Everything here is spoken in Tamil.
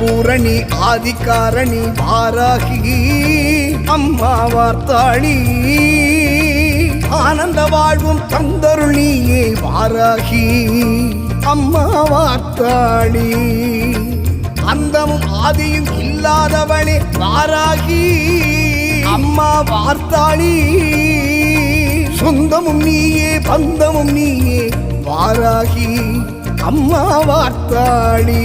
பூரணி ஆதிகாரணி வாராகி அம்மா வார்த்தாளி ஆனந்த வாழ்வும் தந்தருள் நீயே வாராகி அம்மா வார்த்தாளி அந்தமும் ஆதியும் இல்லாதவளே வாராகி அம்மா வார்த்தாளி சொந்தமும் நீயே பந்தமும் நீயே வாராகி அம்மா வார்த்தாளி